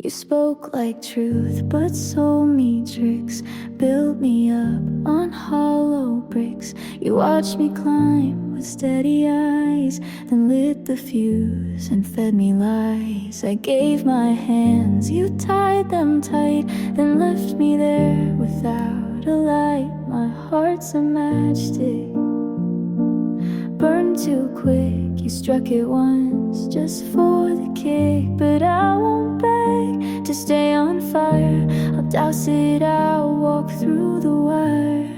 You spoke like truth, but sold me tricks. Built me up on hollow bricks. You watched me climb with steady eyes, then lit the fuse and fed me lies. I gave my hands, you tied them tight, then left me there without a light. My heart's a matchstick, burned too quick. You struck it once just for the kick, but I won't beg to stay on fire. I'll douse it out, walk through the wire.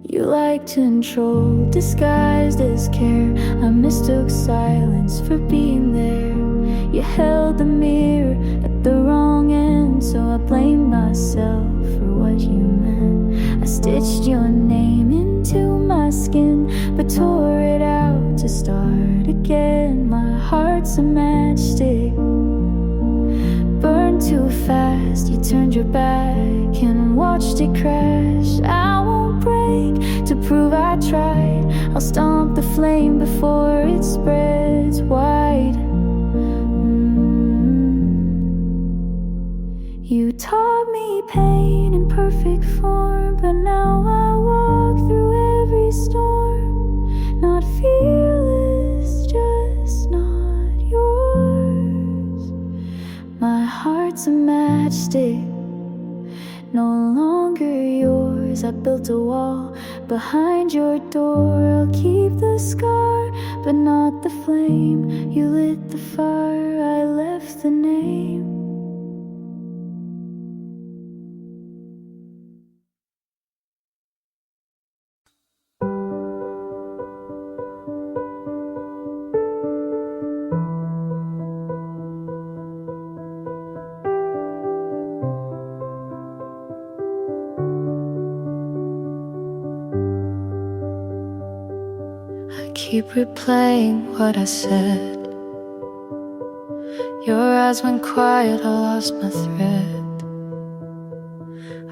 You like to control, disguised as care. I mistook silence for being there. You held the mirror at the wrong end, so I blamed myself for what you meant. I stitched your name into my skin, but tore it out to start again. My heart's a matchstick, burned too fast. You turned your back and watched it crash. I won't break to prove I tried. I'll stomp the flame before it spreads wide. You taught me pain in perfect form, but now I walk through every storm. Not fearless, just not yours. My heart's a matchstick, no longer yours. I built a wall behind your door. I'll keep the scar, but not the flame. You lit the fire, I left the name. Keep replaying what I said. Your eyes went quiet, I lost my thread.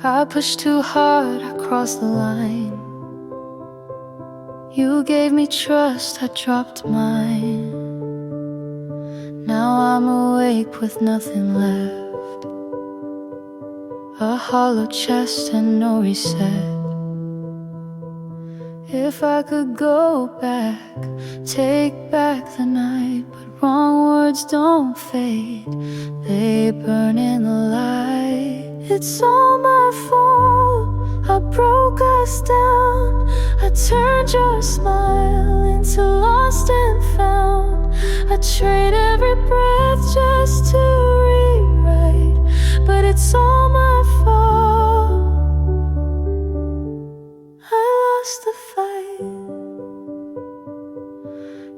I pushed too hard, I crossed the line. You gave me trust, I dropped mine. Now I'm awake with nothing left, a hollow chest and no reset. If I could go back, take back the night, but wrong words don't fade, they burn in the light. It's all my fault, I broke us down. I turned your smile into lost and found. I trade every breath just to rewrite, but it's all my fault. I lost the fight.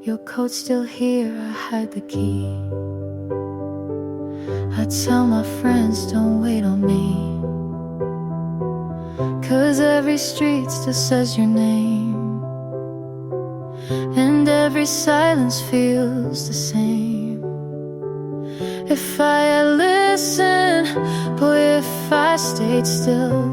Your coat's still here, I had the key. I tell my friends, don't wait on me, 'cause every street still says your name, and every silence feels the same. If I had listened, boy, if I stayed still,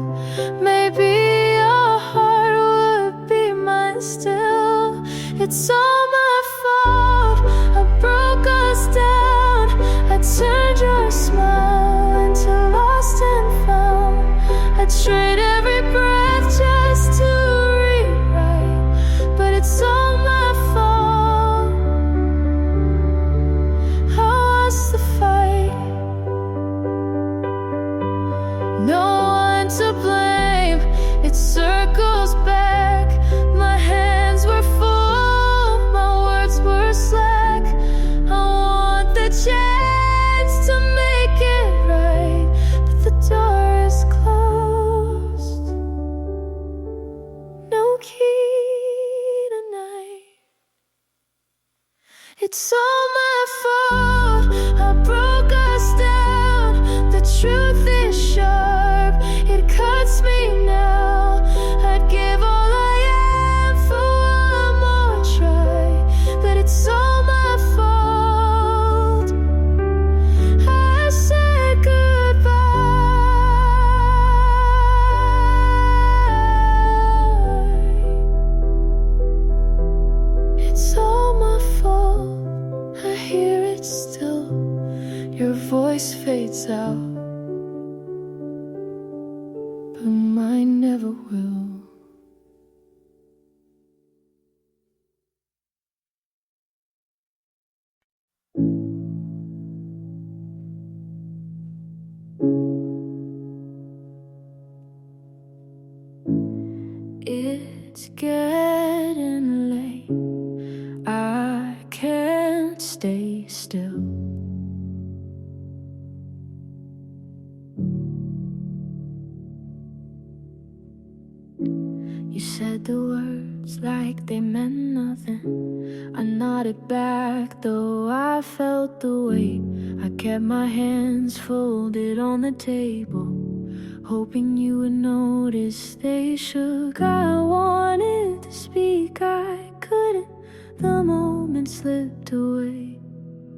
maybe your heart would be mine still. It's all my fault, I broke us down. I turned your smile into lost and found. I trade every breath just to rewrite, but it's all my fault. I lost the fight, no one to blame. It circles back, my hands were full, still, your voice fades out, but mine never will. It's getting late, I can't stay still. You said the words like they meant nothing. I nodded back though I felt the weight. I kept my hands folded on the table, hoping you would notice they shook. I wanted to speak, I couldn't. The moment slipped away.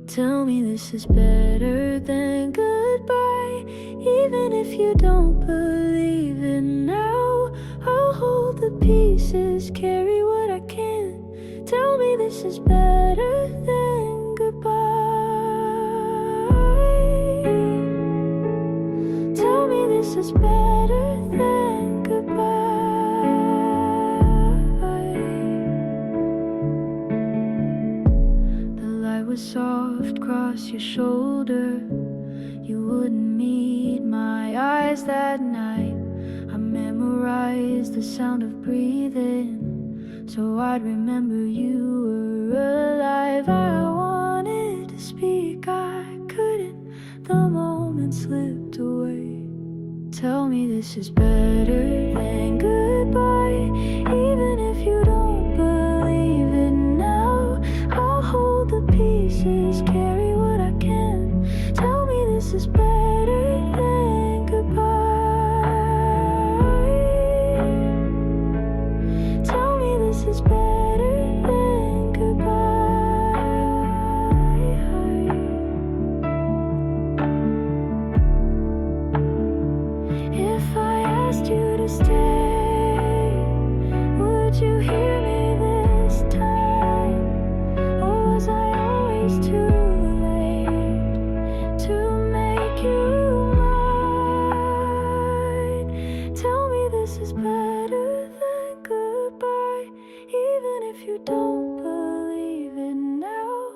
Tell me this is better than goodbye. Even if you don't believe it now, I'll hold the pieces, carry what I can. Tell me this is better than goodbye. Tell me this is better than goodbye. The light was soft across your shoulder. You wouldn't meet my eyes that night. I memorized the sound of breathing, so I'd remember you were alive. I wanted to speak, I couldn't. The moment slipped away. Tell me this is better than goodbye. Even if you don't believe it now, I'll hold the pieces, carry what I can. Tell me this is better than goodbye. Tell me this is better than goodbye. If I asked you to stay, would you hear me this time? Or was I always too late to make you mine? Tell me this is better than goodbye. Even if you don't believe it now,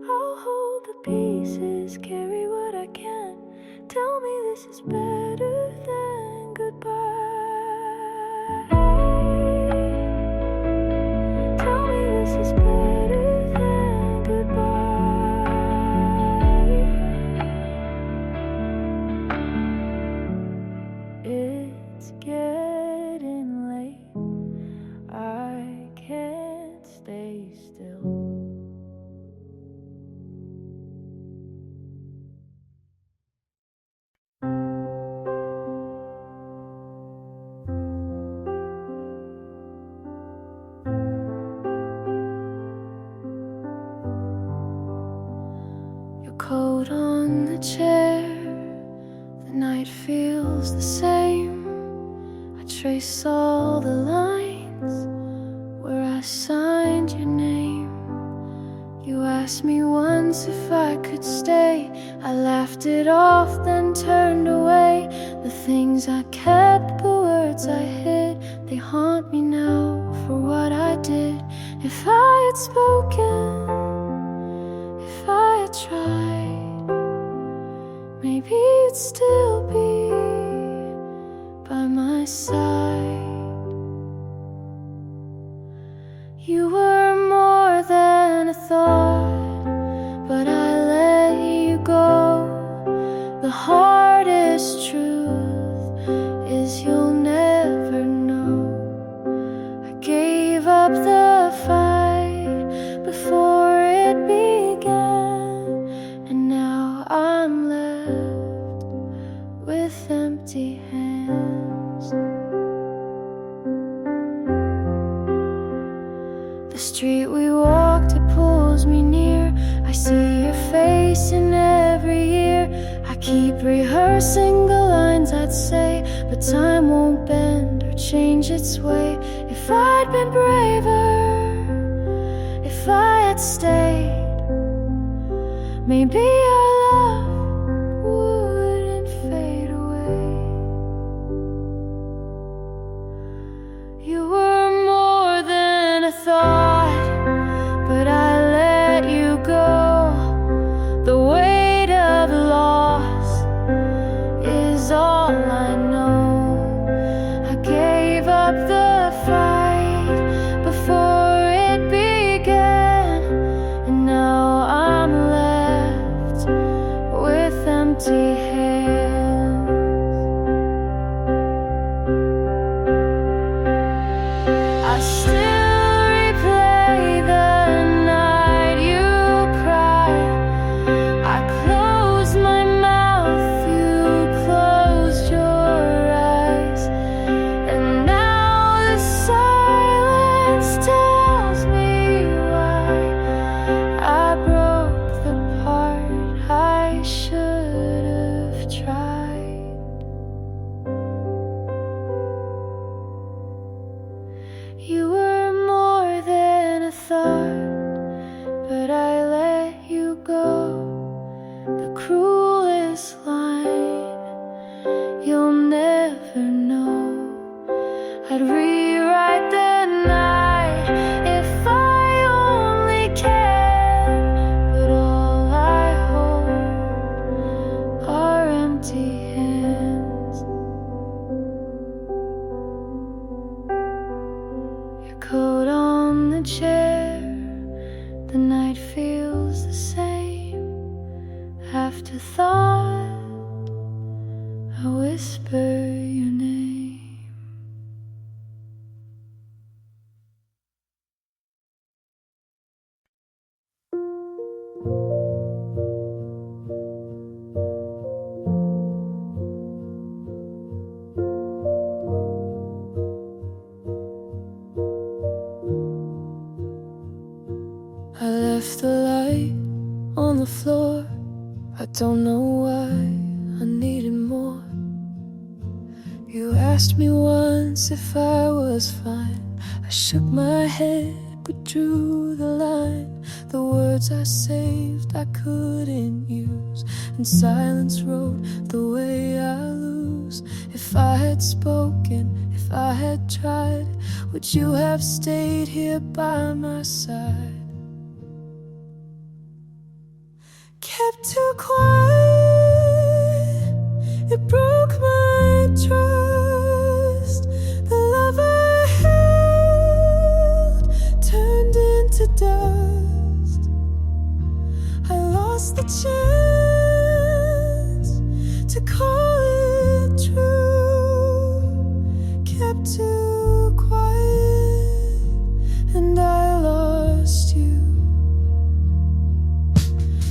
I'll hold the pieces, carry what I can. Tell me this is better than goodbye. Tell me this is better than goodbye. It's getting late, I can't stay still. Your coat on the chair, the night feels the same. I trace all the lines where I signed your name. You asked me once if I could stay. I laughed it off, then turned away. The things I kept, the words I hid, they haunt me now for what I did. If I had spoken, if I had tried, maybe you'd still be by my side. You were more than a thought, but I let you go. The hardest truth is you'll never know. I gave up the fight before it began, and now I'm left with empty hands. The street we walked, it pulls me near. I see your face in every year. I keep rehearsing the lines I'd say, but time won't bend or change its way. If I'd been braver, if I had stayed, maybe our love wouldn't fade away. You were more than a thought, but I let you go. The weight of loss is all I know. I gave up the fight before it began, and now I'm left with empty hands. I still replay the night you cried. I closed my mouth, you closed your eyes, and now the silence tells me why I broke the part I should have tried. You were more than a thought, but I let you go. The cruelest line you'll never know. I'd rewrite the night if I only can, but all I hold are empty hands. Your coat on the chair, the night feels the same. Afterthought, I whisper your name. I left the light on the floor. I don't know why I needed more. You asked me once if I was fine. I shook my head but drew the line. The words I saved I couldn't use, and silence wrote the way I lose. If I had spoken, if I had tried, would you have stayed here by my side? Kept too quiet, it broke my trust. The love I held turned into dust. I lost the chance to call it true. Kept too quiet, and I lost you.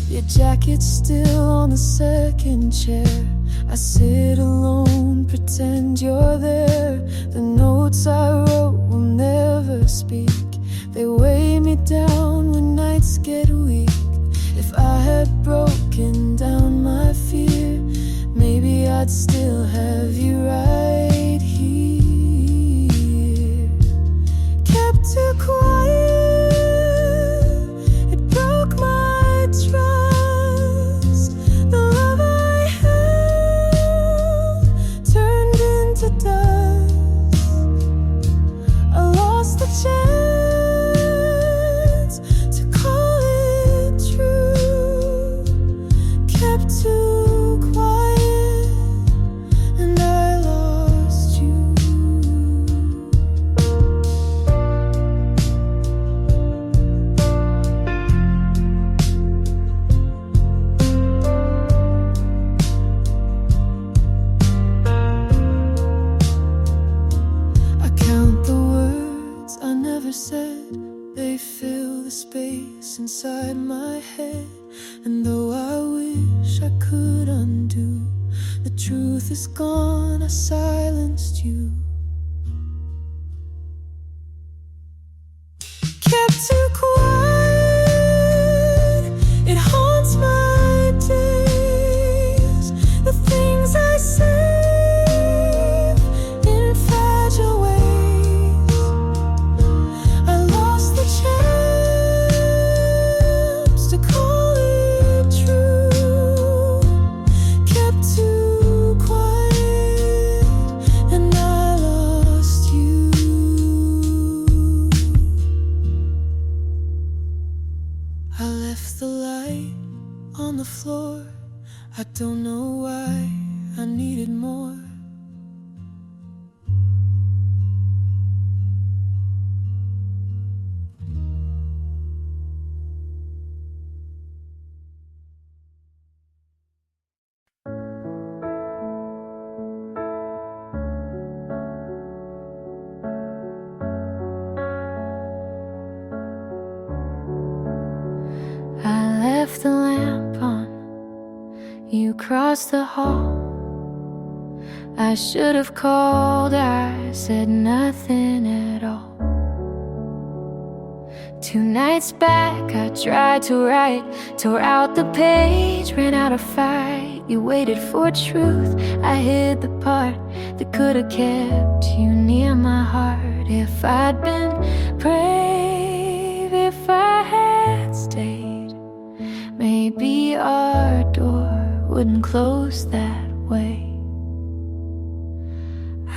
Your jacket's still on the second chair. I sit alone, pretend you're there. The notes I wrote will never speak. They weigh me down when nights get weak. If I had broken down my fear, maybe I'd still have you right here. Kept too quiet, it broke my trust. The love I held turned into dust. I lost the chance to call it true. Kept too quiet, and I lost you. I count the words I never said. They fill the space inside my head. And though I wish I could undo, the truth is gone, I silenced you. Kept too quiet, it haunts my days. The things I say in fragile ways. I lost the chance to call it true. I don't know why I needed more. I left the lamp on, you crossed the hall. I should have called, I said nothing at all. 2 nights back I tried to write, tore out the page, ran out of fight. You waited for truth, I hid the part that could have kept you near my heart. If I'd been brave, if I had stayed, maybe our door wouldn't close that way.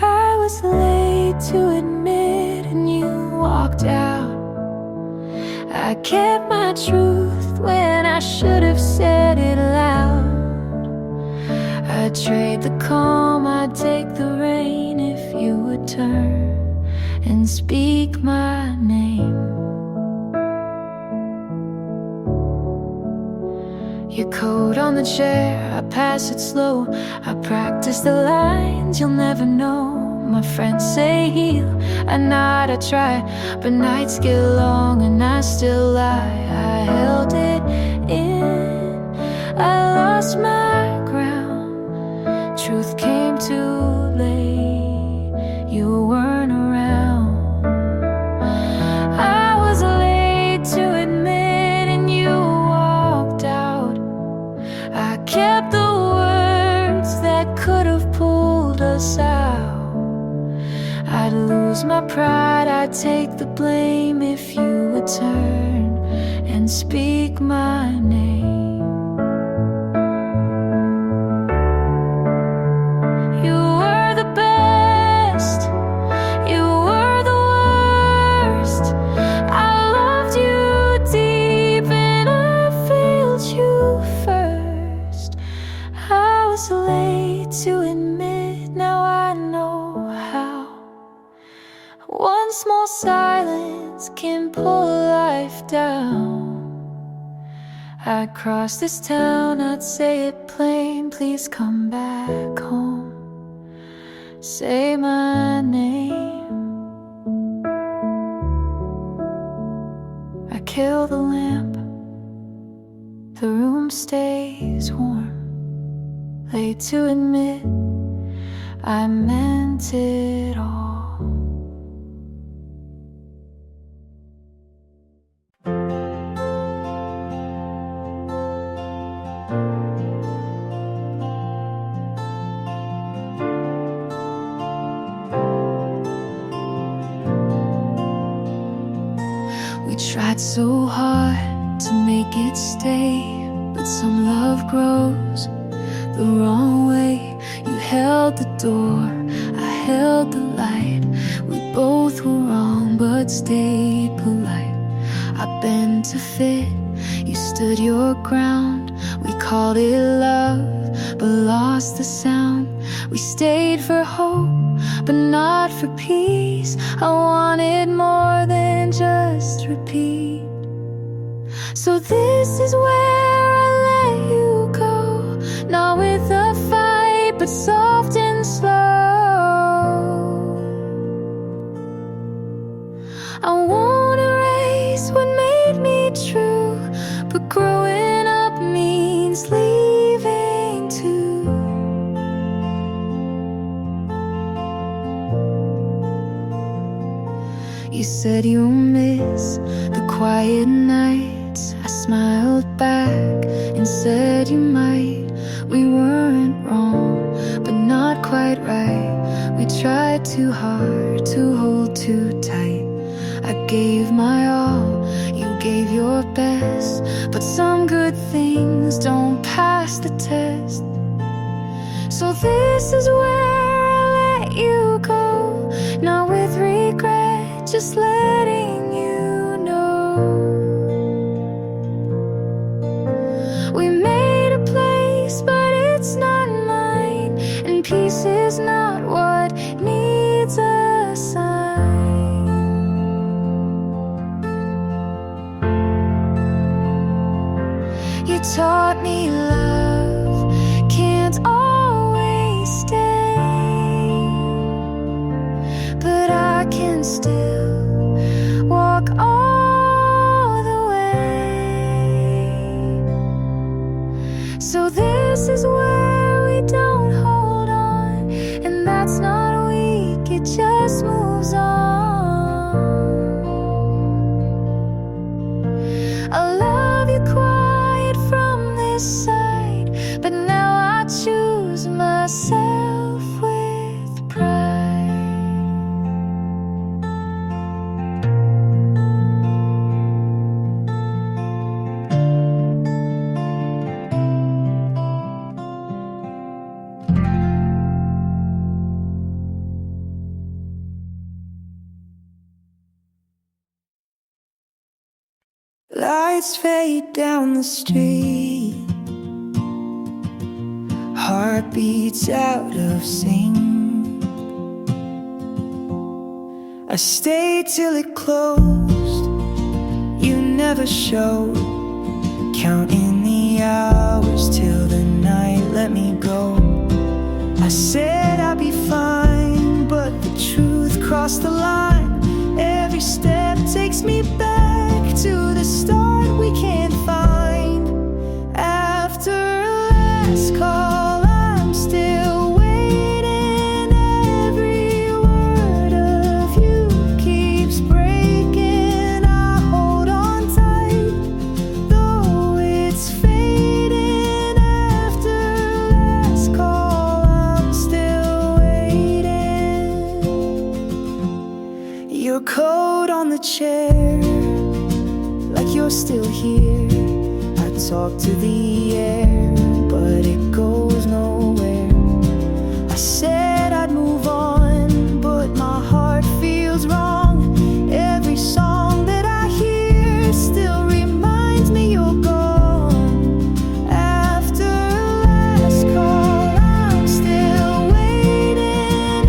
I was late to admit and you walked out. I kept my truth when I should have said it loud. I'd trade the calm, I'd take the rain if you would turn and speak my name. Your coat on the chair, I pass it slow. I practice the lines you'll never know. My friends say heal, I nod, I try, but nights get long and I still lie. I held it in, I lost my ground. Truth came too late, you weren't around. I was late to admit and you walked out. I kept the words that could have pulled us out. I'd lose my pride, I'd take the blame if you would turn and speak my name. You were the best, you were the worst. I loved you deep and I failed you first. I was late to admit, now I know how. One small silence can pull life down. I'd cross this town, I'd say it plain, please come back home. Say my name. I kill the lamp, the room stays warm. Late to admit, I meant it all. We tried so hard to make it stay, but some love grows the wrong way. You held the door, I held the light. We both were wrong but stayed polite. I bent to fit, you stood your ground. We called it love but lost the sound. We stayed for hope but not for peace. I wanted more than just repeat. So this is where I let you go, not with a fight but soft and slow. I won't erase what made me true, but growing up means leaving too. You said you'll miss the quiet nights. I smiled back and said you might. We weren't wrong, but not quite right. We tried too hard to hold too tight. I gave my all, you gave your best, but some good things don't pass the test. So this is where I let you go, not with regret, just letting you know. We made a place, but is where we don't hold on, and that's not weak, it just moves on. I love you quiet from this side, but now I choose myself with pride. Lights fade down the street, heartbeats out of sync. I stayed till it closed, you never showed, counting the hours till the night let me go. I said I'd be fine, but the truth crossed the line. Every step takes me back to the start we can't find. After last call, I'm still waiting. Every word of you keeps breaking. I hold on tight, though it's fading. After last call, I'm still waiting. Your coat on the chair, like you're still here. I talk to the air, but it goes nowhere. I said I'd move on, but my heart feels wrong. Every song that I hear still reminds me you're gone. After last call, I'm still waiting.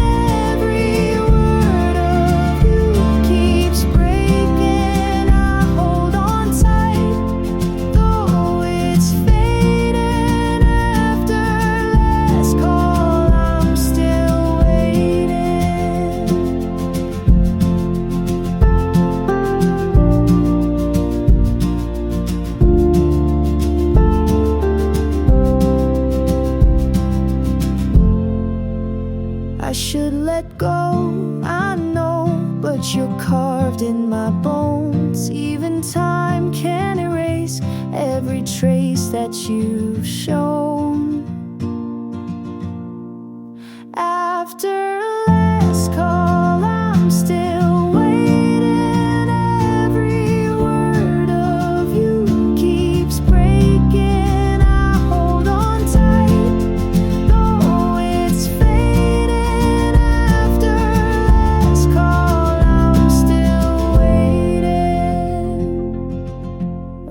Every word of you keeps breaking. I hold on tight, though it's fading. After last call, I'm still waiting. I should let go, I know, but you're carved in my bones. Even time can erase every trace that you've shown. After last call, I'm still waiting. Every word of you keeps breaking. I hold on tight, though it's fading. After last call, I'm still waiting.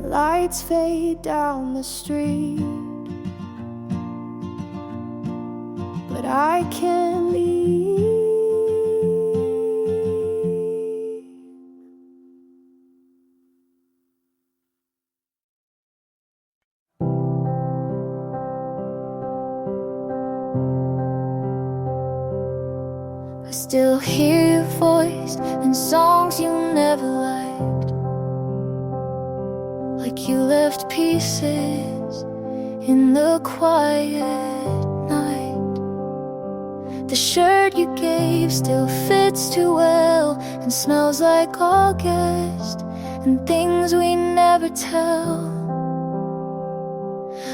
Lights fade down the street, but I can't leave. I still hear your voice in songs you never liked, like you left pieces in the quiet night. The shirt you gave still fits too well and smells like August and things we never tell.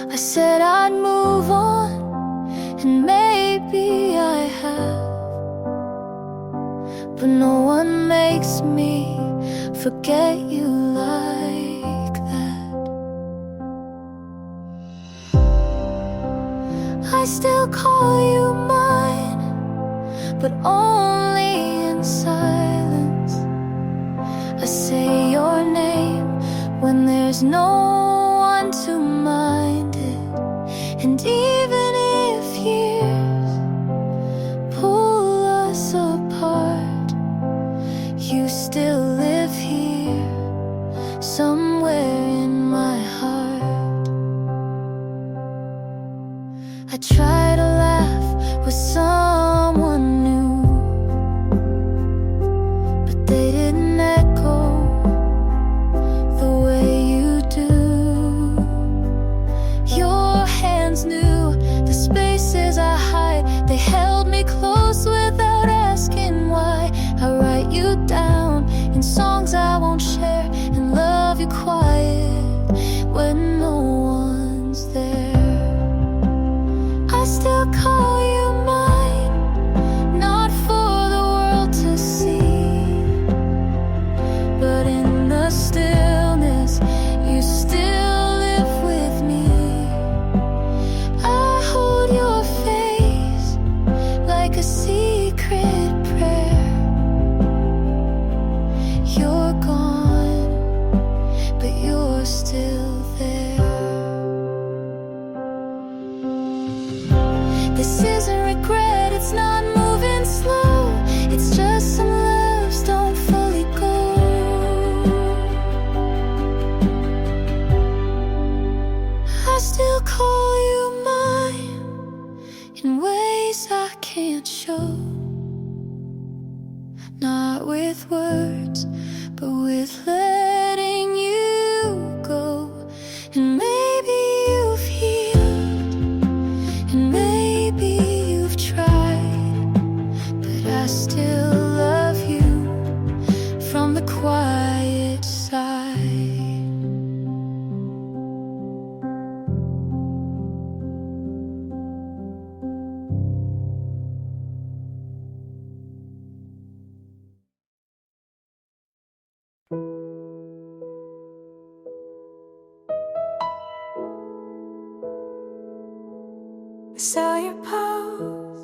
I said I'd move on, and maybe I have, but no one makes me forget you like that. I still call you mine, but only in silence. I say your name when there's no one to mind it. And even if years pull us apart, you still live here somewhere in my heart. I try to laugh with someone new, but they didn't echo the way you do. Your hands knew This isn't regret, it's not moving slow. It's just some loves don't fully go. I still call you mine in ways I can't show. Not with words, but with letting you go. And maybe you've healed, and maybe you've tried, but I still love you from the quiet side. Saw your pose,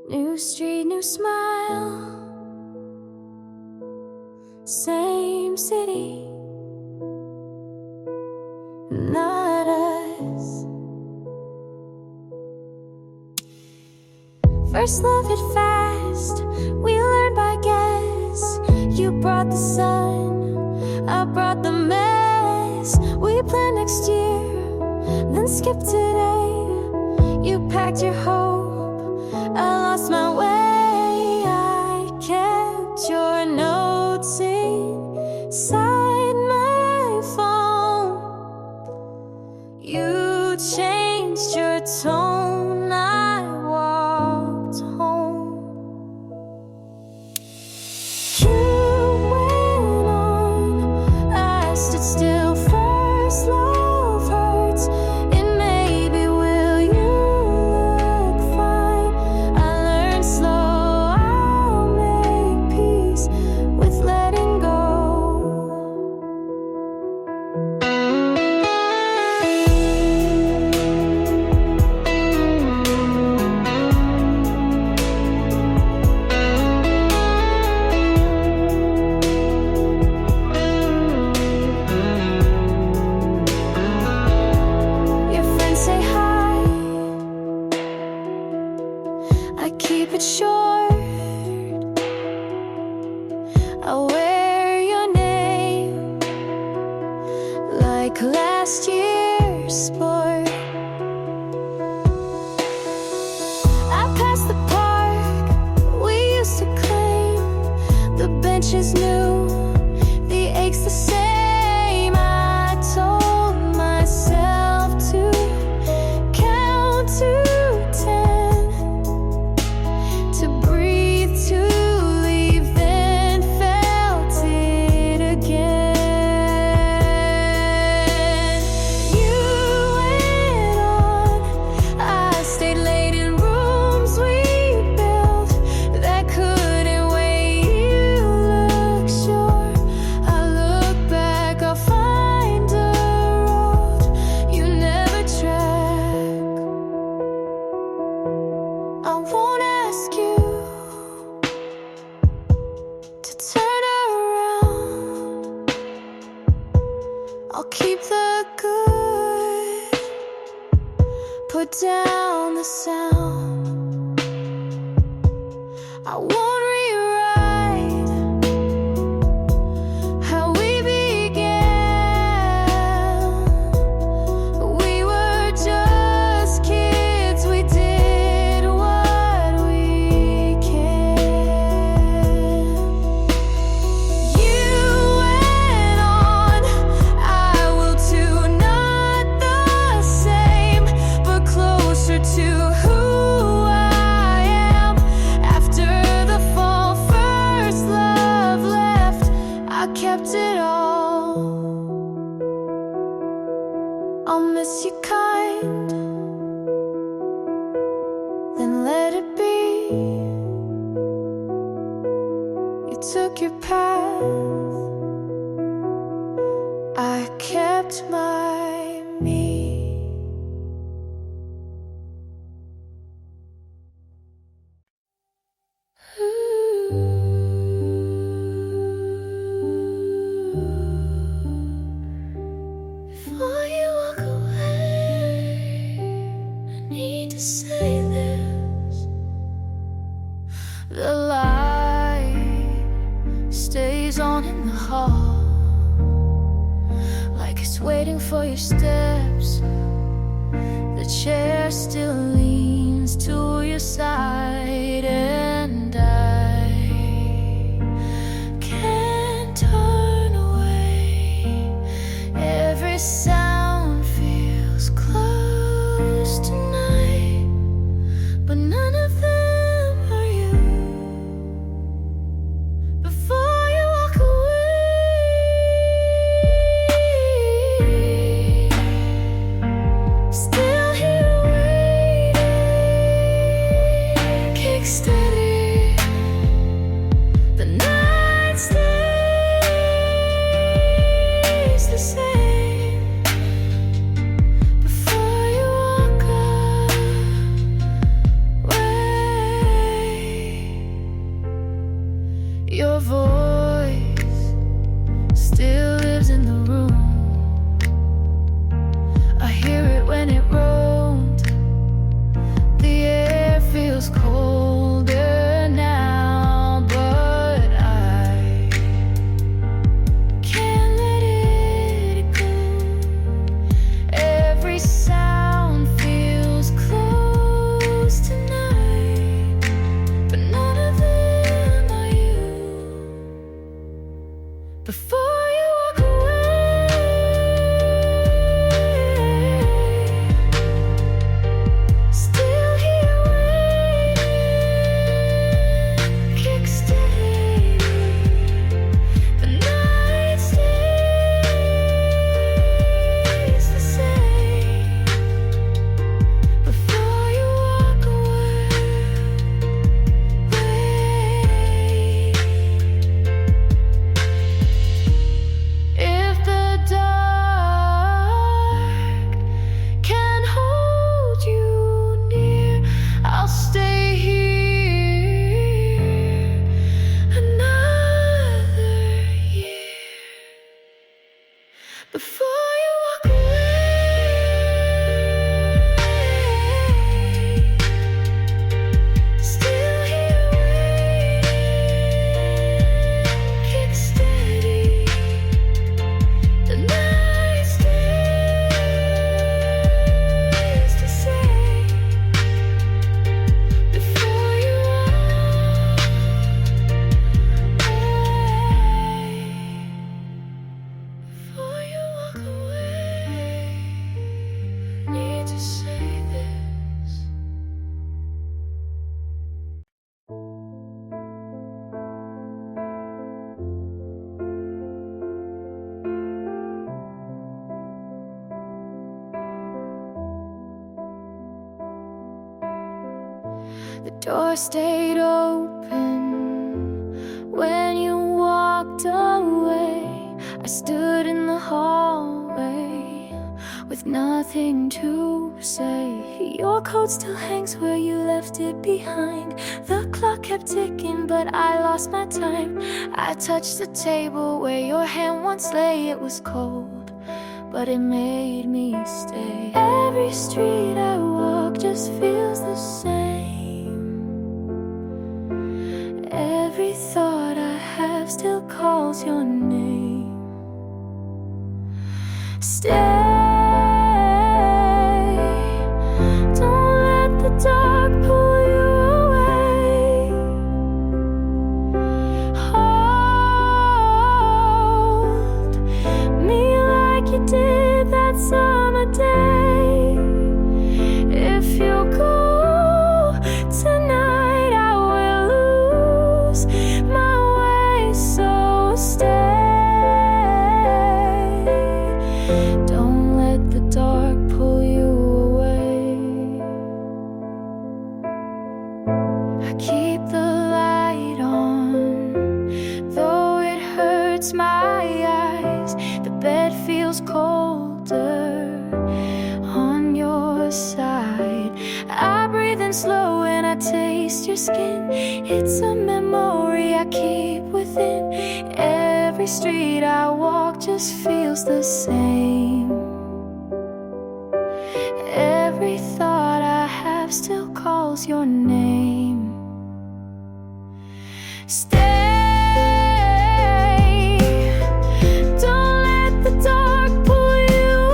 new street, new smile, same city, not us. First love it fast, we learned by guess. You brought the sun, I brought the mess. We planned next year, then skip today. You packed your hope, I lost my way. I kept your notes inside my phone. You changed your tone, I walked home. You went on, I stood still. First love hurts, it maybe will you look fine. I learned slow, I'll make peace with letting go. Your friends say hi, I keep it short. I wear your name like last year's sport. I passed the park we used to claim. The bench is new, the ache's the same. I told myself to count to 10, to breathe, to leave, then felt it again. You went on, I stayed late in rooms we built that couldn't wait. You look sure, I look back, I'll find a road you never track. I won't ask you to turn around. I'll keep the good, put down the sound. I won't rewrite how we began. We were just kids, we did what we can. You went on, I will too, not the same, but closer to who I am. After the fall, first love left, I kept it all. I'll miss you kind, then let it be. You took your path, I kept my me. Before you walk away, waiting for your steps. The chair still leans to your side, and I can't turn away. Every sound feels close tonight, but none of them are you. Before you walk away, still here waiting, kick steady. The night stays the same. Before you walk away, your voice still lives in the room. I hear it when it roams. The air feels colder now, but I can't let it go. Every sound feels close tonight, but none of them are you. Before you walk away, still here waiting, kick steady. The night stays the same. Before you walk away, if the dark can hold you near, I'll stay here another year. Before you walk away, still here waiting, kick steady. The night stays the same. Before you walk away, before you walk away, need to say this. The door stayed open when you walked away. I stood in the hallway with nothing to say. Your coat still hangs where you left it behind. The clock kept ticking, but I lost my time. I touched the table where your hand once lay. It was cold, but it made me stay. Every street I walk just feels the same. Every thought I have still calls your name. Stay, don't let the dark pull you away. Hold me like you did that summer day. If you go tonight, I will lose my way. So stay, don't let the dark pull you away. I keep the light on, though it hurts my eyes. The bed feels colder on your side. I breathe in slow and I taste your skin. It's a memory I keep within. Every street I walk just feels the same. Every thought I have still calls your name. Stay, don't let the dark pull you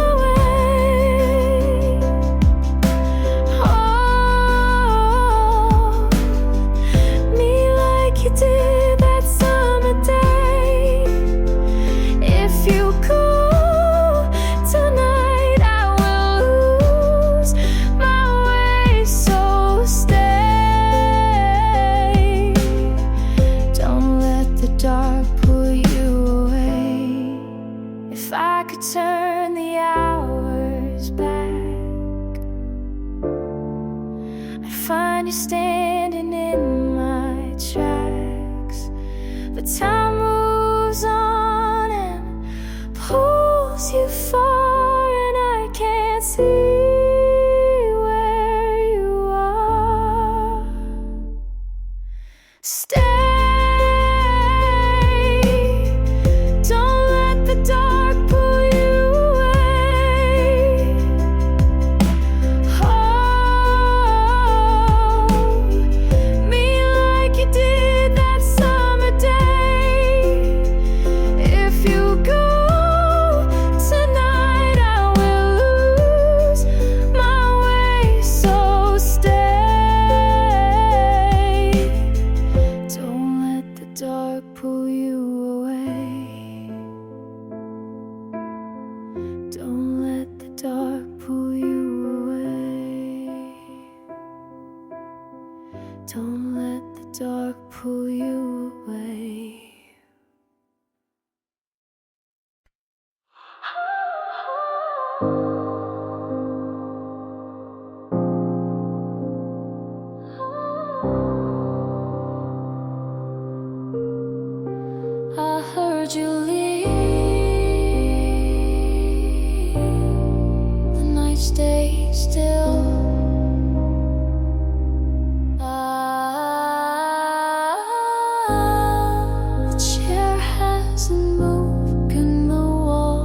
find you standing in my tracks. But time moves on and pulls you far, and I can't see where you are. Stay, don't let the dark pull you away. Hold me like you did that summer day. If you go tonight, I will lose my way. So stay, don't let the dark pull you away. Don't let the dark pull you away. Don't let the dark pull you away. I heard you leave. The night stays still. The chair hasn't moved in the wall.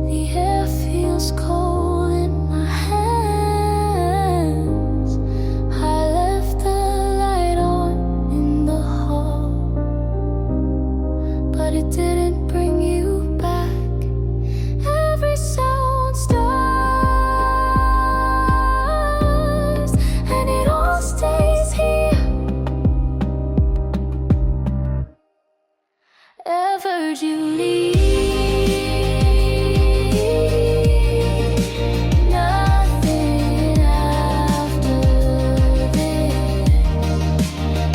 The air feels cold in my hands. I left the light on in the hall, but it didn't bring you back. Every sound stops, and it all stays here. Ever you leave, nothing after this.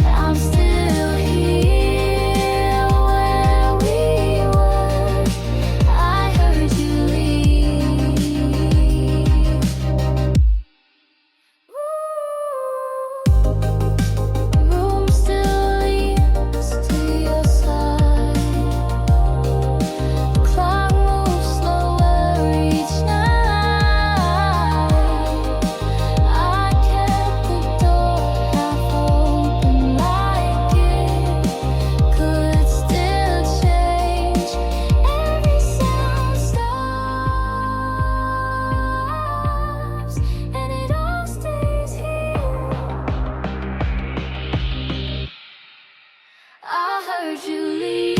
I'm still here where we were. I heard you leave. Room still leans to your side. The clock moves slower each night. I kept the door half open like it could still change. Every sound stops, and it all stays here. I heard you leave.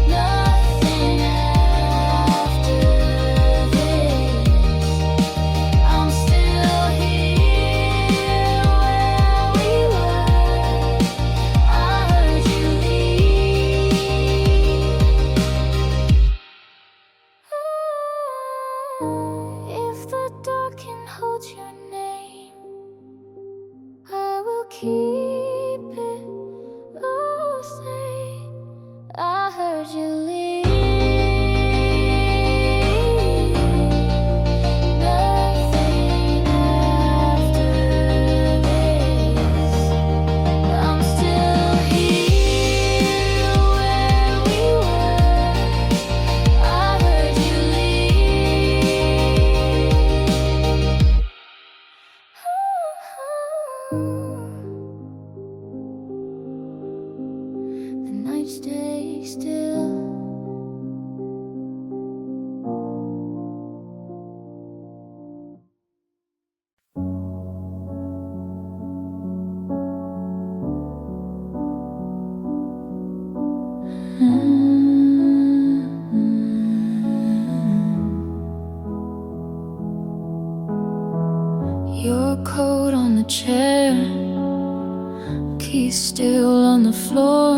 Nothing after this. I'm still here where we were. I heard you leave. If the dark can hold your name, I will keep it all safe. I heard you leave. Nothing after this. I'm still here where we were. I heard you leave. The night stays still. Your coat on the chair, keys still on the floor.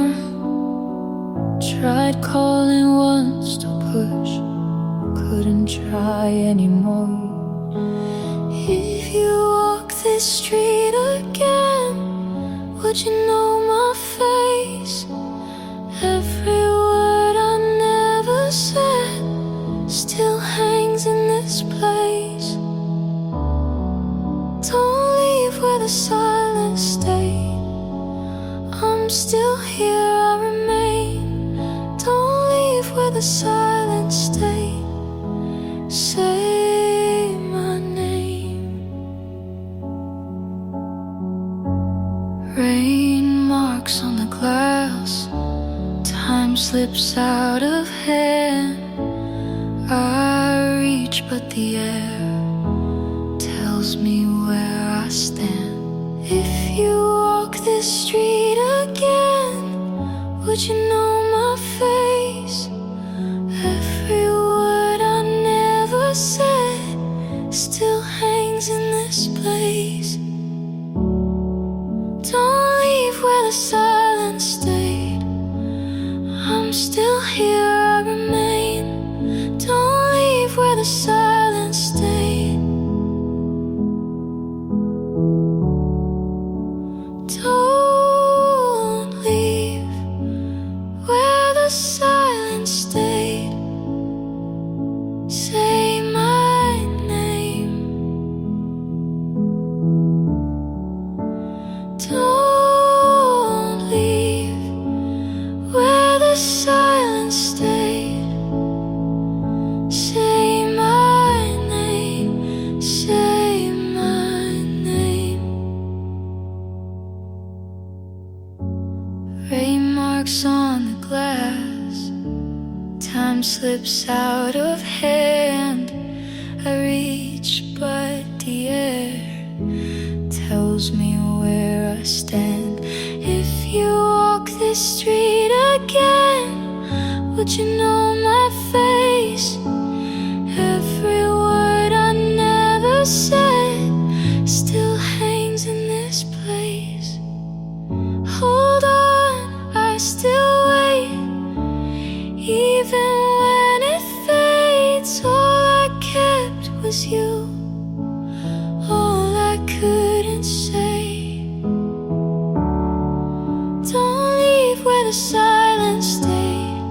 Tried calling once to push, couldn't try anymore. If you walk this street again, would you know my face? Every word I never said still hangs in this place. silent state. Say my name. Rain marks on the glass. Time slips out of hand. I reach, but the air tells me where I stand. If you walk this street again, would you know my face? Every word I never said still hangs in this place. Don't leave where the silence stayed. I'm still here, I remain. Don't leave where the silence stayed. Don't leave where the silence stayed. Say my name. Don't leave where the silence stayed. Say my name. Say my name. Rain marks on the glass. Time slips out of hand. I reach, but the air tells me where I stand. If you walk this street again, would you know my face? Every word I never said still hangs in this place. Hold on, I still wait. Even when it fades, all I kept was you. All I couldn't say. Don't leave where the silence stayed.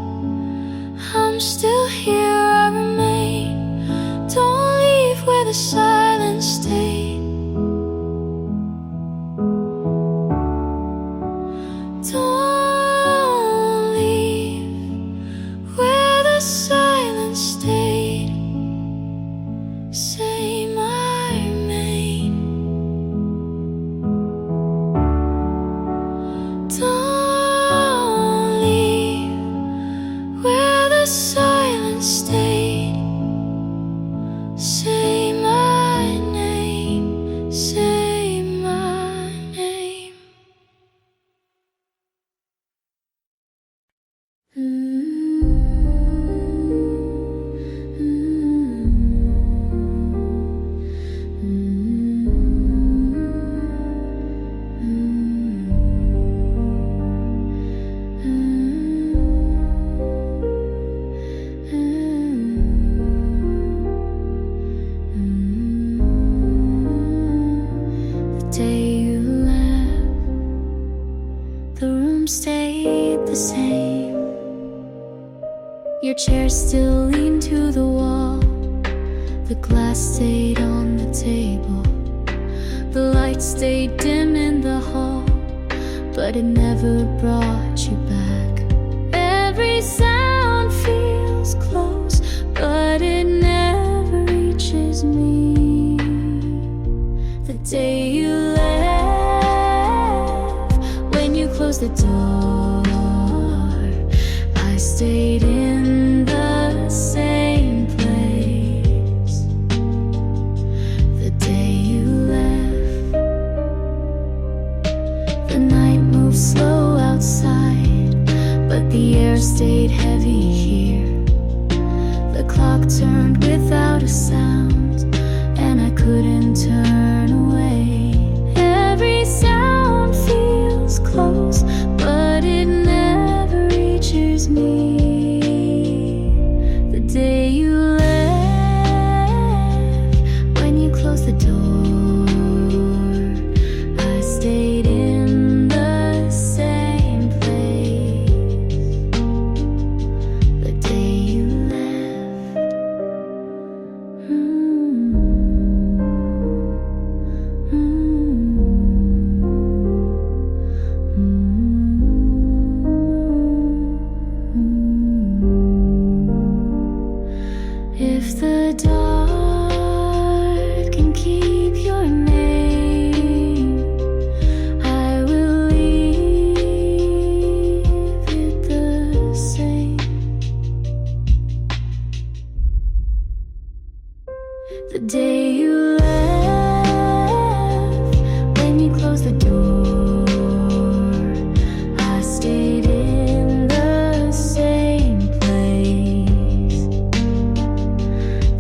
I'm still here, I remain. Don't leave where the silence stayed. Don't leave where the silence stayed. Say my name. Don't leave where the silence stayed. Say my name. Say my name. The day you left, the room stayed the same. Your chair still leaned to the wall. The glass stayed on the table. The light stayed dim in the hall, but it never brought you back. Every sound feels close, but it never reaches me. The day you left, when you closed the door, I stayed in the same place. The day you left, the night moved slow outside, but the air stayed heavy here. The clock turned without a sound, and I couldn't turn away. Every sound feels close, but it never reaches me. The day you left, when you closed the door, I stayed in the same place. The day you left. If the dark can keep your name, I will leave it the same. The day you left, when you closed the door, I stayed in the same place.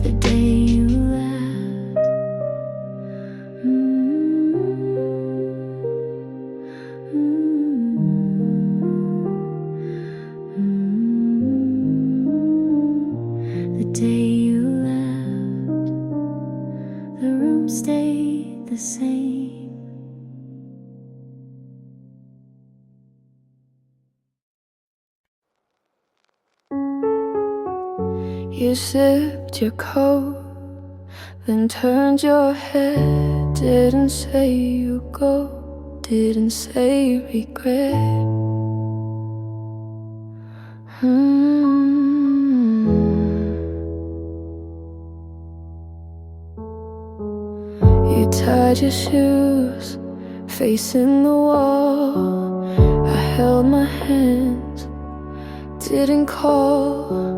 The day you left, the day you left, the room stayed the same. You zipped your coat, then turned your head. Didn't say you go, didn't say regret. You tied your shoes, facing the wall. I held my hands, didn't call.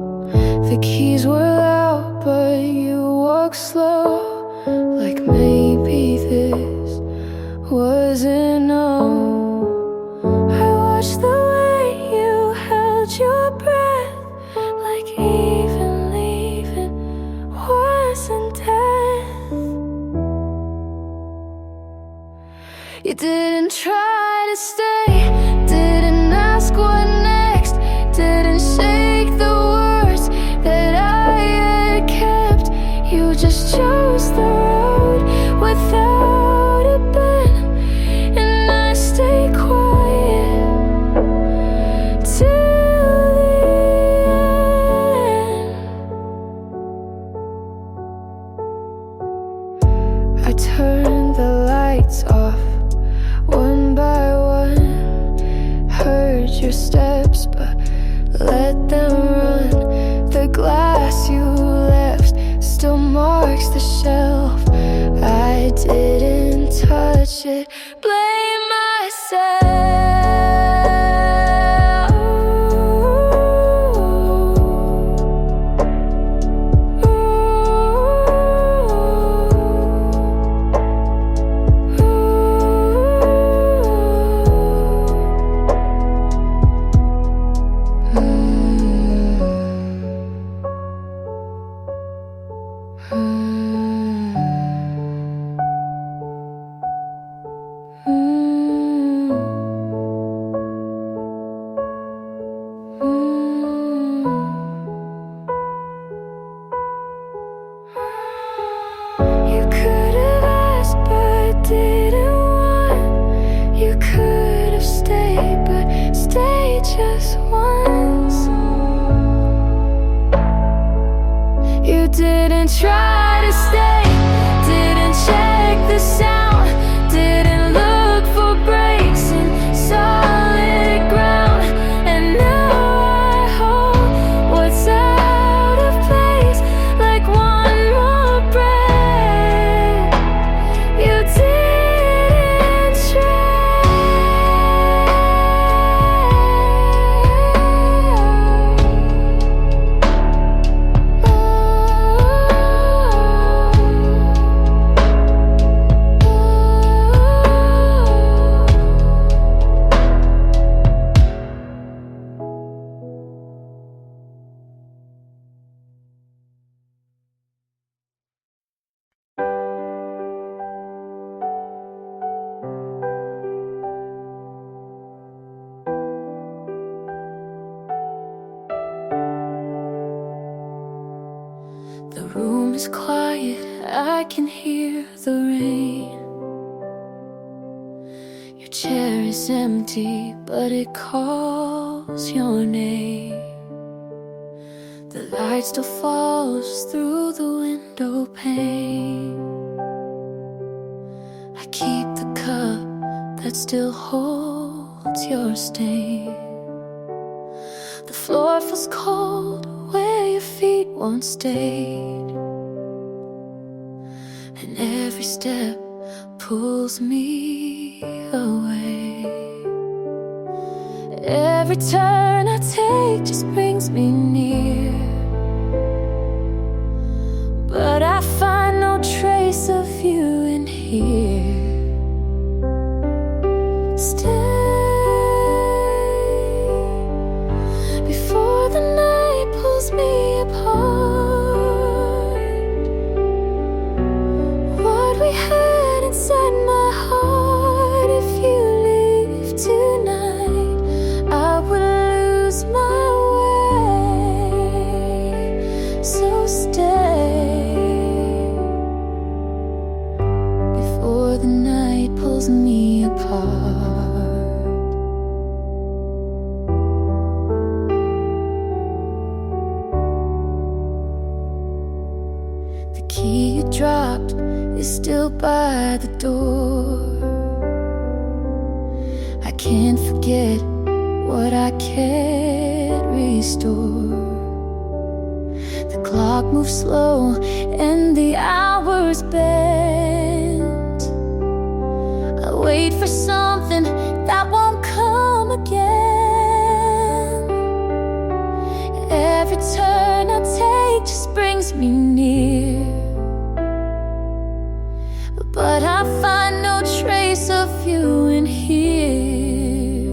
The keys were loud, but you walked slow, like maybe this was enough. I watched the way you held your breath, like even leaving wasn't death. You didn't try to stay, didn't ask what next, didn't shake the words that I had kept. You just chose the road without a bend, and I stayed quiet till the end. I turned the lights off one by one, heard your steps but let them run. The glass you left still marks the shelf. I didn't touch it, blame myself. You could have asked but didn't want. You could have stayed but stayed just once. You didn't try to stay, didn't check the sound, didn't look for breaks in solid ground. And now I hold what's out of place, like one more breath. You didn't try. The room is quiet, I can hear the rain. Your chair is empty, but it calls your name. The light still falls through the window pane. I keep the cup that still holds your stain. The floor feels cold where your feet once stayed, and every step pulls me away. Every turn I take just brings me near, but I find no trace of you in here. Stay before the night pulls me apart. What we had inside my heart, if you leave tonight, I will lose my way. So stay before the night pulls me apart. The key you dropped is still by the door. I can't forget what I can't restore. The clock moves slow and the hours bend. I wait for something that won't come again. Every turn I take just brings me near, but I find no trace of you in here.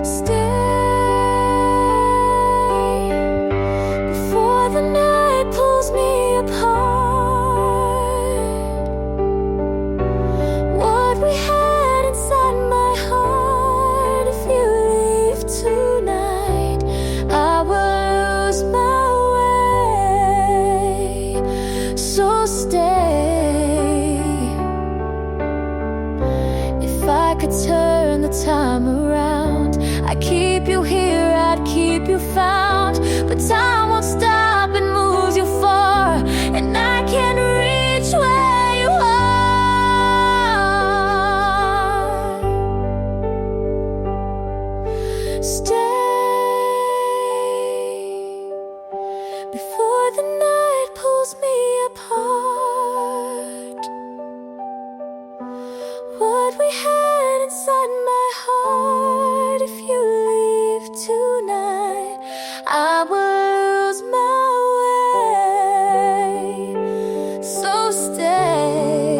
Stay before the night pulls me apart. What we had inside my heart, if you leave tonight, I will lose my way. So stay. If I could turn the time around, I'd keep you here, I'd keep you found. But time won't stop and moves you far, and I can't reach where you are. Stay before the night pulls me apart. What we had inside my heart, if you leave tonight, I will lose my way. So stay,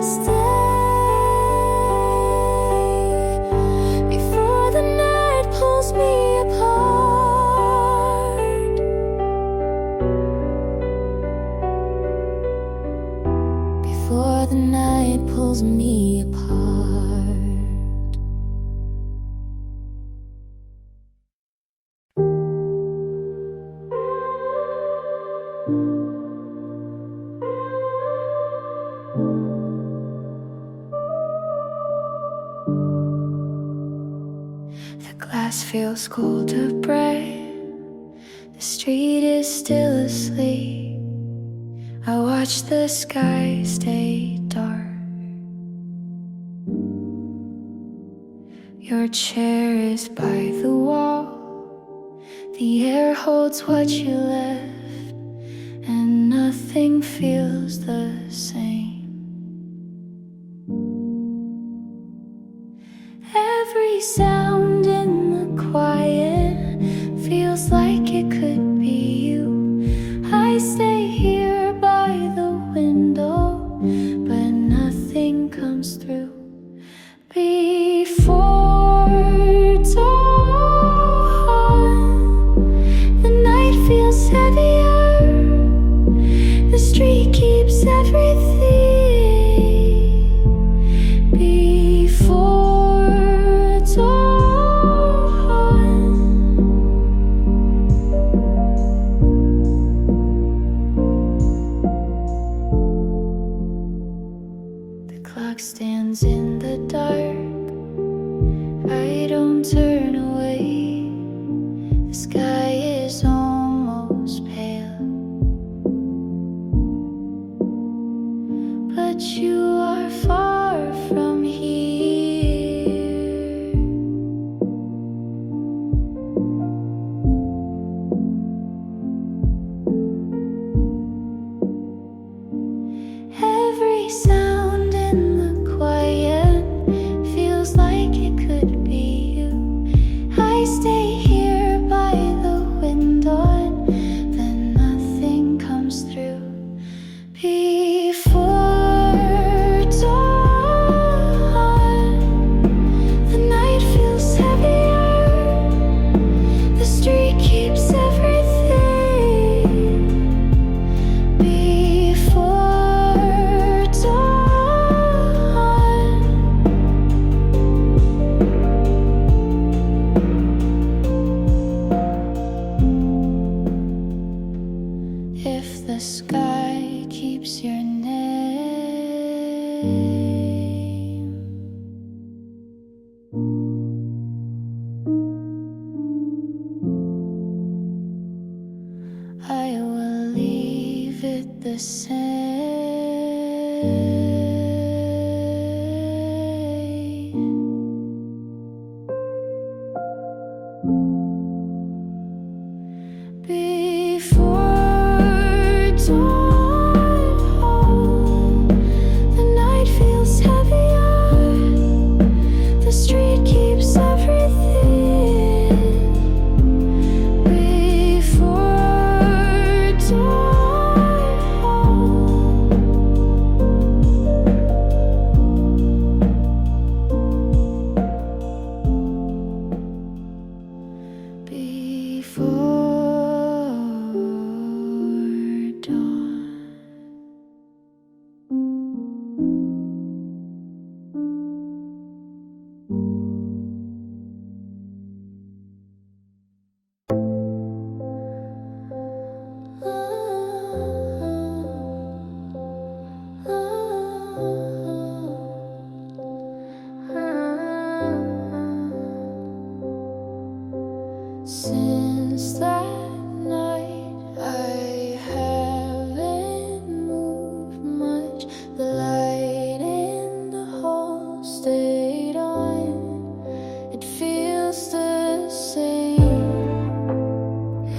stay before the night pulls me apart. Before the night pulls me apart. The glass feels cold to break. The street is still asleep. I watch the sky stay dark. Your chair is by the wall. The air holds what you left, and nothing feels the same. Every sound in the quiet feels like it could be you. I stay here by the window, but nothing comes through. Before dawn, the night feels heavier. The street keeps everything. Before dawn, the clock stands in the dark. I don't turn away. The sky is almost pale. Every sound in the quiet feels like it could be you. I stay here by the window and then nothing comes through. Before dawn, the night feels heavier. The street keeps everything. Before dawn, if the sky keeps your name, I will leave it the same. Before dawn, the night feels heavier. The street keeps everything. Before dawn, before dawn. Since that night, I haven't moved much. The light in the hall stayed on. It feels the same.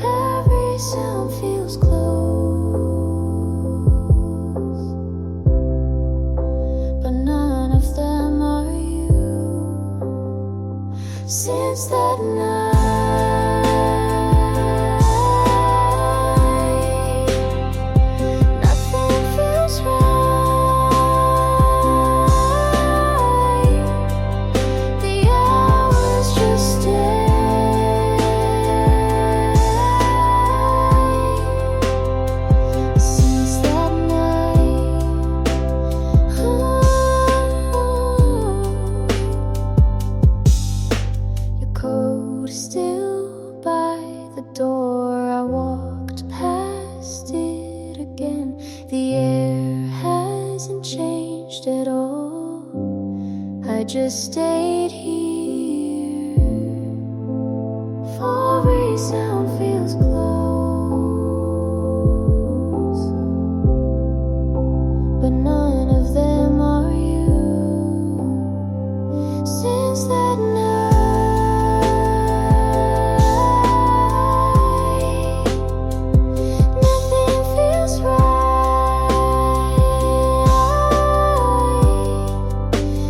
Every sound feels close, but none of them are you. Since that night, nothing feels right. The hours just stay. Since that night, your coat is still by the door. I walked past it again. The air hasn't changed at all. I just stayed here. Every sound feels close, but none of them are you. Since that night, nothing feels right.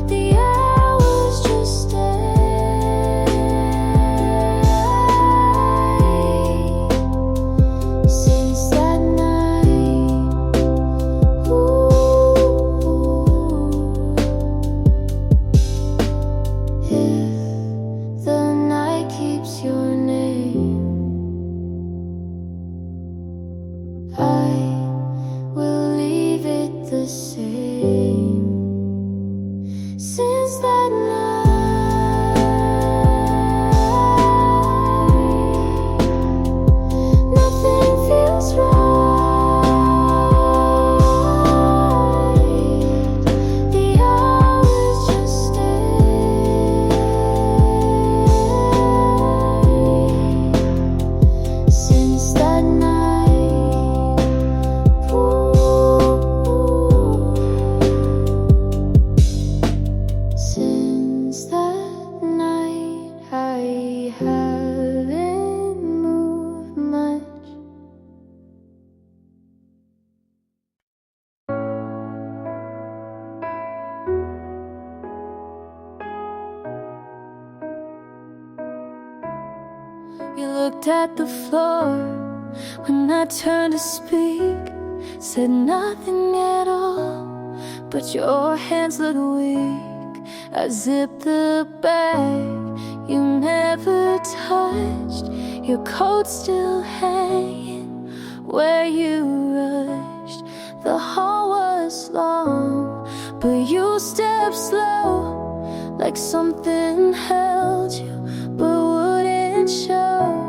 The hours just stay. looked at the floor when I turned to speak. Said nothing at all, but your hands look weak. I zipped the bag you never touched, your coat still hanging where you rushed. The hall was long, but you stepped slow, like something held you but wouldn't show.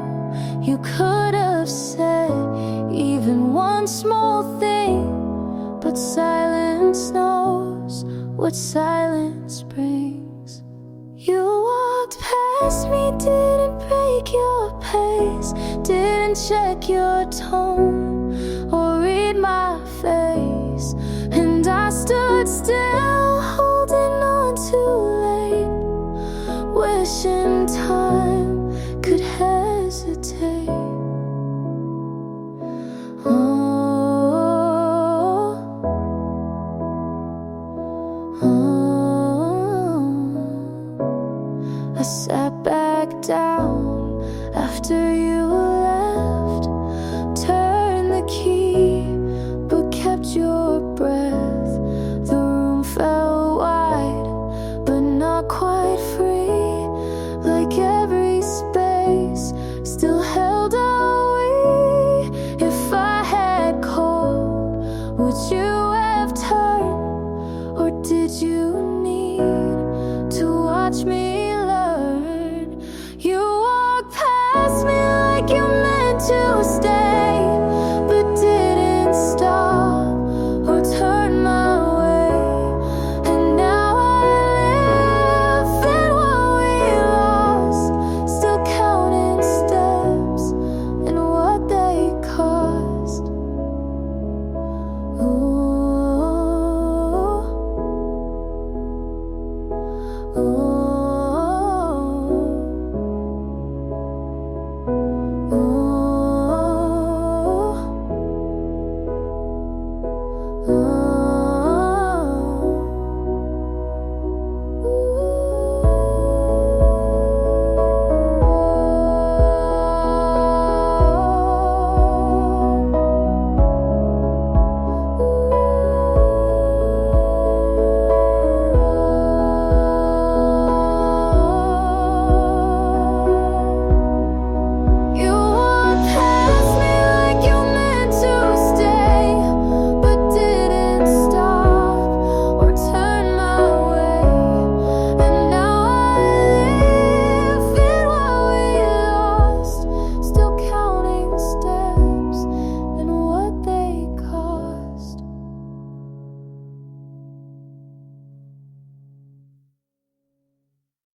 You could have said even one small thing, but silence knows what silence brings. You walked past me, didn't break your pace, didn't check your tone or read my face, and I stood still, holding